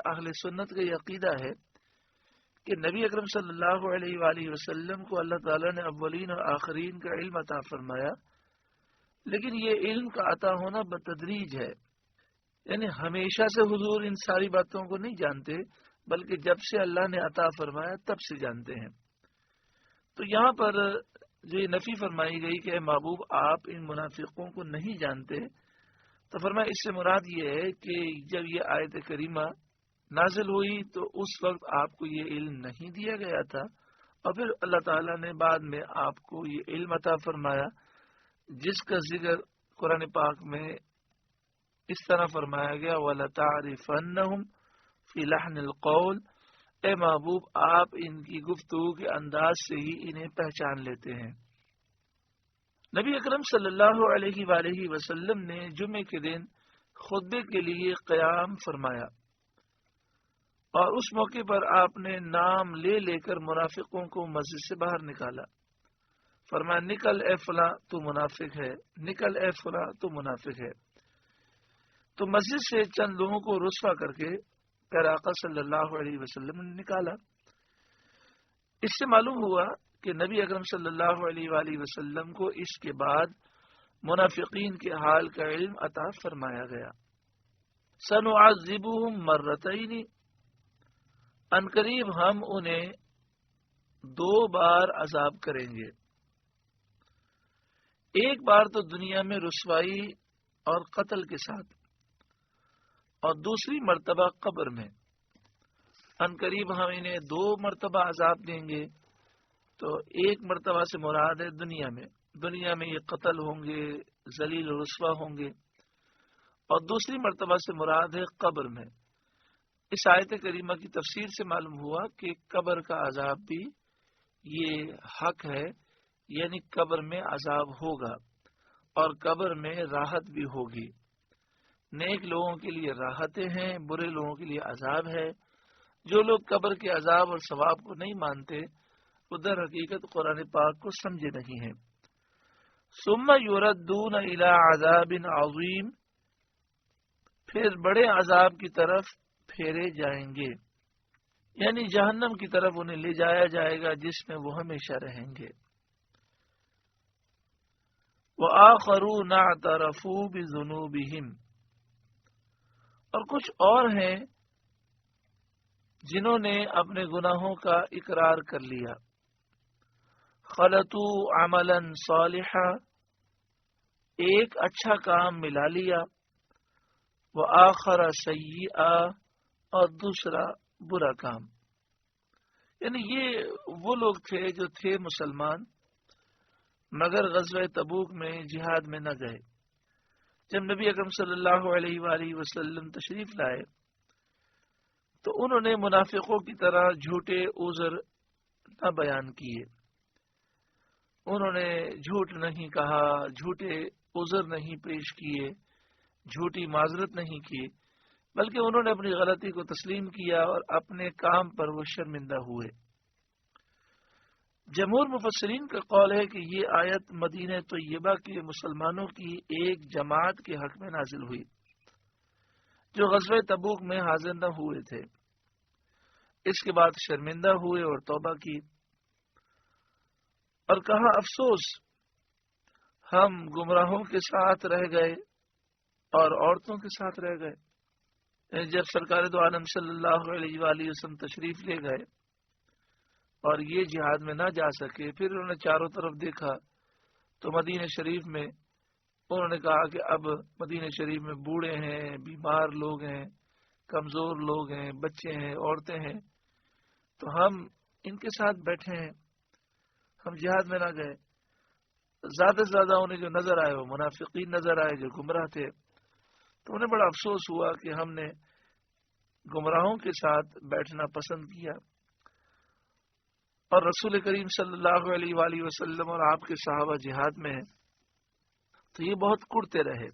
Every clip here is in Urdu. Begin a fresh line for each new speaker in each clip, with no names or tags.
اہل سنت کا یہ عقیدہ ہے کہ نبی اکرم صلی اللہ علیہ وآلہ وسلم کو اللہ تعالیٰ نے اولین اور آخرین کا علم عطا فرمایا، لیکن یہ علم کا عطا ہونا بتدریج ہے، یعنی ہمیشہ سے حضور ان ساری باتوں کو نہیں جانتے، بلکہ جب سے اللہ نے عطا فرمایا تب سے جانتے ہیں۔ تو یہاں پر جو یہ نفی فرمائی گئی کہ اے محبوب آپ ان منافقوں کو نہیں جانتے، تو فرمایا اس سے مراد یہ ہے کہ جب یہ آیت کریمہ نازل ہوئی تو اس وقت آپ کو یہ علم نہیں دیا گیا تھا، اور پھر اللہ تعالیٰ نے بعد میں آپ کو یہ علم عطا فرمایا، جس کا ذکر قرآن پاک میں اس طرح فرمایا گیا وَلَتَعْرِفَنَّهُمْ فِي لَحْنِ الْقَوْلِ، اے محبوب آپ ان کی گفتگو کے انداز سے ہی انہیں پہچان لیتے ہیں۔ نبی اکرم صلی اللہ علیہ وآلہ وسلم نے جمعے کے دن خطبے کے لیے قیام فرمایا، اور اس موقع پر آپ نے نام لے لے کر منافقوں کو مسجد سے باہر نکالا، فرمایا نکل اے فلاں تو منافق ہے، نکل اے فلاں تو منافق ہے۔ تو مسجد سے چند لوگوں کو رسوا کر کے پیارے آقا صلی اللہ علیہ وسلم نے نکالا۔ اس سے معلوم ہوا کہ نبی اکرم صلی اللہ علیہ وآلہ وسلم کو اس کے بعد منافقین کے حال کا علم عطا فرمایا گیا۔ سنعذبهم مرتين، عنقریب ہم انہیں 2 بار عذاب کریں گے، ایک بار تو دنیا میں رسوائی اور قتل کے ساتھ، اور دوسری مرتبہ قبر میں۔ عنقریب ہم انہیں 2 مرتبہ عذاب دیں گے، تو ایک مرتبہ سے مراد ہے دنیا میں یہ قتل ہوں گے، ذلیل و رسوا ہوں گے، اور دوسری مرتبہ سے مراد ہے قبر میں۔ اس آیت کریمہ کی تفسیر سے معلوم ہوا کہ قبر کا عذاب بھی یہ حق ہے، یعنی قبر میں عذاب ہوگا اور قبر میں راحت بھی ہوگی۔ نیک لوگوں کے لیے راحتیں ہیں، برے لوگوں کے لیے عذاب ہے۔ جو لوگ قبر کے عذاب اور ثواب کو نہیں مانتے وہ در حقیقت قرآن پاک کو سمجھے نہیں ہیں۔ ثم یردون الی عذاب عظیم، پھر بڑے عذاب کی طرف پھیرے جائیں گے، یعنی جہنم کی طرف انہیں لے جایا جائے گا جس میں وہ ہمیشہ رہیں گے۔ وآخرون اعترفوا بذنوبہم، اور کچھ اور ہیں جنہوں نے اپنے گناہوں کا اقرار کر لیا۔ خلطوا عملا صالحا، ایک اچھا کام ملا لیا، وآخر سیئا، اور دوسرا برا کام۔ یعنی یہ وہ لوگ تھے جو تھے مسلمان مگر غزوہ تبوک میں جہاد میں نہ گئے۔ جب نبی اکرم صلی اللہ علیہ وآلہ وسلم تشریف لائے تو انہوں نے منافقوں کی طرح جھوٹے عذر نہ بیان کیے، انہوں نے جھوٹ نہیں کہا، جھوٹے عذر نہیں پیش کیے، جھوٹی معذرت نہیں کی، بلکہ انہوں نے اپنی غلطی کو تسلیم کیا اور اپنے کام پر وہ شرمندہ ہوئے۔ جمہور مفسرین کا قول ہے کہ یہ آیت مدینہ طیبہ کے مسلمانوں کی ایک جماعت کے حق میں نازل ہوئی جو غزوہ تبوک میں حاضر نہ ہوئے تھے۔ اس کے بعد شرمندہ ہوئے اور توبہ کی اور کہا افسوس ہم گمراہوں کے ساتھ رہ گئے اور عورتوں کے ساتھ رہ گئے۔ جب سرکار دو عالم صلی اللہ علیہ وآلہ وسلم تشریف لے گئے اور یہ جہاد میں نہ جا سکے، پھر انہوں نے چاروں طرف دیکھا تو مدینہ شریف میں انہوں نے کہا کہ اب مدینہ شریف میں بوڑھے ہیں، بیمار لوگ ہیں، کمزور لوگ ہیں، بچے ہیں، عورتیں ہیں، تو ہم ان کے ساتھ بیٹھے ہیں، ہم جہاد میں نہ گئے۔ زیادہ سے زیادہ انہیں جو نظر آئے وہ منافقین نظر آئے جو گمراہ تھے، تو انہیں بڑا افسوس ہوا کہ ہم نے گمراہوں کے ساتھ بیٹھنا پسند کیا، اور رسول کریم صلی اللہ علیہ وآلہ وسلم اور آپ کے صحابہ جہاد میں ہیں، تو یہ بہت کڑتے رہے۔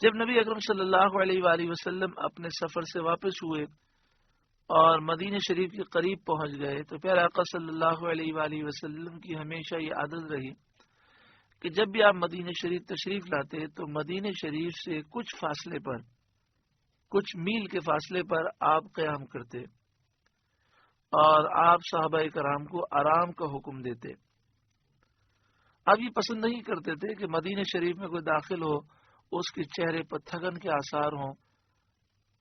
جب نبی اکرم صلی اللہ علیہ وآلہ وسلم اپنے سفر سے واپس ہوئے اور مدینہ شریف کے قریب پہنچ گئے تو پیارے آقا صلی اللہ علیہ وآلہ وسلم کی ہمیشہ یہ عادت رہی کہ جب بھی آپ مدینہ شریف تشریف لاتے تو مدینہ شریف سے کچھ فاصلے پر کچھ میل کے فاصلے پر آپ قیام کرتے اور آپ صحابہ کرام کو آرام کا حکم دیتے۔ آپ یہ پسند نہیں کرتے تھے کہ مدینہ شریف میں کوئی داخل ہو اس کے چہرے پر تھکن کے آثار ہوں۔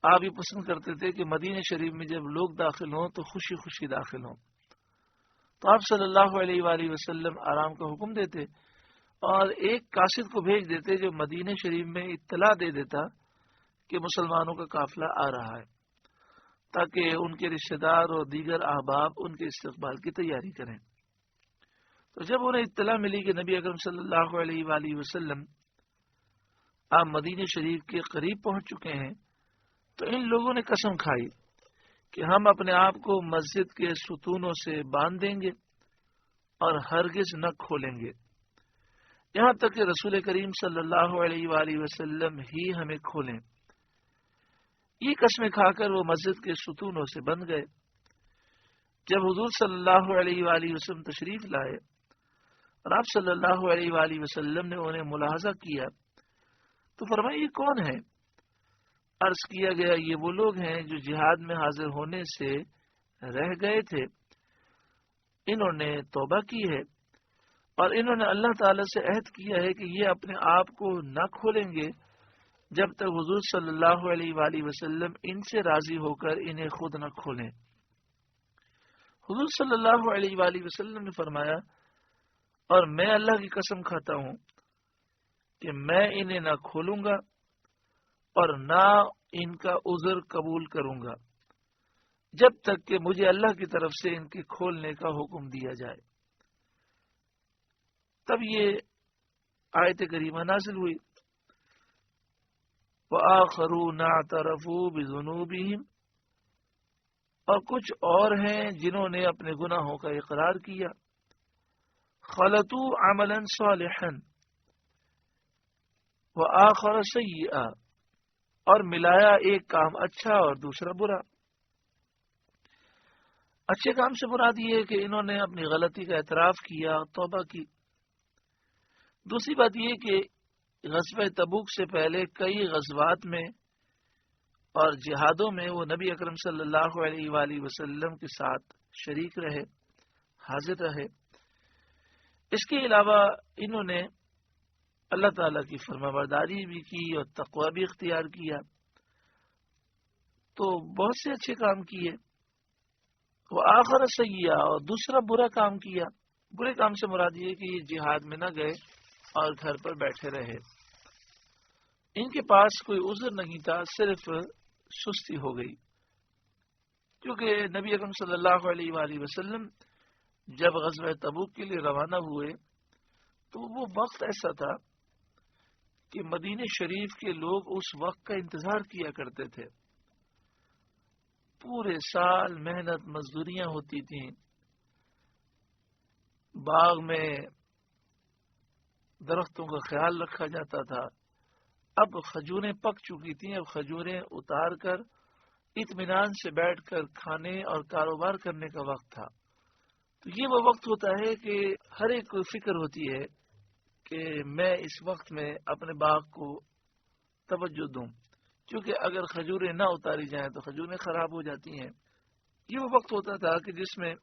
آپ یہ پسند کرتے تھے کہ مدینہ شریف میں جب لوگ داخل ہوں تو خوشی خوشی داخل ہوں۔ تو آپ صلی اللہ علیہ وآلہ وسلم آرام کا حکم دیتے اور ایک قاصد کو بھیج دیتے جو مدینہ شریف میں اطلاع دے دیتا کہ مسلمانوں کا قافلہ آ رہا ہے، تاکہ ان کے رشتہ دار اور دیگر احباب ان کے استقبال کی تیاری کریں۔ تو جب انہیں اطلاع ملی کہ نبی اکرم صلی اللہ علیہ وآلہ وسلم آپ مدینہ شریف کے قریب پہنچ چکے ہیں، تو ان لوگوں نے قسم کھائی کہ ہم اپنے آپ کو مسجد کے ستونوں سے باندھ دیں گے اور ہرگز نہ کھولیں گے یہاں تک کہ رسول کریم صلی اللہ علیہ وآلہ وسلم ہی ہمیں کھولیں۔ یہ قسمیں کھا کر وہ مسجد کے ستونوں سے بند گئے۔ جب حضور صلی اللہ علیہ وآلہ وسلم تشریف لائے اور آپ صلی اللہ علیہ وآلہ وسلم نے انہیں ملاحظہ کیا تو فرمایا یہ کون ہے؟ عرض کیا گیا یہ وہ لوگ ہیں جو جہاد میں حاضر ہونے سے رہ گئے تھے، انہوں نے توبہ کی ہے اور انہوں نے اللہ تعالی سے عہد کیا ہے کہ یہ اپنے آپ کو نہ کھولیں گے جب تک حضور صلی اللہ علیہ وآلہ وسلم ان سے راضی ہو کر انہیں خود نہ کھولیں۔ حضور صلی اللہ علیہ وآلہ وسلم نے فرمایا اور میں اللہ کی قسم کھاتا ہوں کہ میں انہیں نہ کھولوں گا اور نہ ان کا عذر قبول کروں گا جب تک کہ مجھے اللہ کی طرف سے ان کے کھولنے کا حکم دیا جائے۔ تب یہ آیت کریمہ نازل ہوئی، وَآخَرُونَ اعْتَرَفُوا بِذُنُوبِهِمْ، اور کچھ اور ہیں جنہوں نے اپنے گناہوں کا اقرار کیا، خَلَطُوا عَمَلًا صَالِحًا وَآخَرَ سَيِّئًا، اور ملایا ایک کام اچھا اور دوسرا برا۔ اچھے کام سے مراد یہ ہے کہ انہوں نے اپنی غلطی کا اعتراف کیا، توبہ کی۔ دوسری بات یہ کہ غزوہ تبوک سے پہلے کئی غزوات میں اور جہادوں میں وہ نبی اکرم صلی اللہ علیہ وآلہ وسلم کے ساتھ شریک رہے، حاضر رہے۔ اس کے علاوہ انہوں نے اللہ تعالیٰ کی فرمانبرداری بھی کی اور تقوی بھی اختیار کیا، تو بہت سے اچھے کام کیے۔ وہ آخر سیئہ، اور دوسرا برا کام کیا۔ برے کام سے مراد یہ کہ یہ جہاد میں نہ گئے اور گھر پر بیٹھے رہے، ان کے پاس کوئی عذر نہیں تھا، صرف سستی ہو گئی، کیونکہ نبی اکرم صلی اللہ علیہ وآلہ وسلم جب غزوہ تبوک کے لیے روانہ ہوئے تو وہ وقت ایسا تھا کہ مدینہ شریف کے لوگ اس وقت کا انتظار کیا کرتے تھے۔ پورے سال محنت مزدوریاں ہوتی تھیں، باغ میں درختوں کا خیال رکھا جاتا تھا۔ اب کھجوریں پک چکی تھیں، اب کھجوریں اتار کر اطمینان سے بیٹھ کر کھانے اور کاروبار کرنے کا وقت تھا۔ تو یہ وہ وقت ہوتا ہے کہ ہر ایک کو فکر ہوتی ہے کہ میں اس وقت میں اپنے باغ کو توجہ دوں، کیونکہ اگر کھجوریں نہ اتاری جائیں تو کھجوریں خراب ہو جاتی ہیں۔ یہ وہ وقت ہوتا تھا کہ جس میں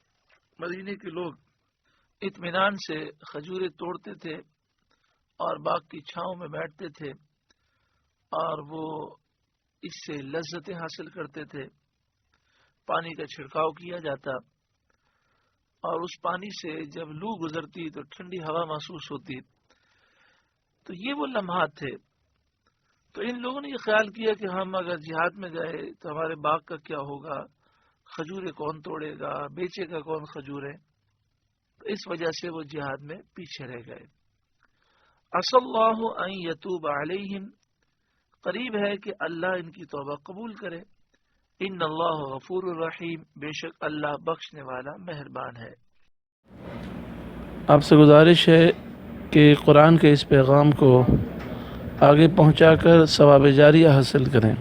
مدینے کے لوگ اطمینان سے کھجوریں توڑتے تھے اور باغ کی چھاؤں میں بیٹھتے تھے اور وہ اس سے لذتیں حاصل کرتے تھے۔ پانی کا چھڑکاؤ کیا جاتا اور اس پانی سے جب لو گزرتی تو ٹھنڈی ہوا محسوس ہوتی۔ تو یہ وہ لمحات تھے۔ تو ان لوگوں نے یہ خیال کیا کہ ہم اگر جہاد میں گئے تو ہمارے باغ کا کیا ہوگا، کھجوریں کون توڑے گا، بیچے گا کون کھجوریں، تو اس وجہ سے وہ جہاد میں پیچھے رہ گئے۔ عسى اللہ ان یتوب علیہم، قریب ہے کہ اللہ ان کی توبہ قبول کرے۔ ان اللہ غفور الرحیم، بے شک اللہ بخشنے والا مہربان ہے۔
آپ سے گزارش ہے کہ قرآن کے اس پیغام کو آگے پہنچا کر ثواب جاریہ حاصل کریں۔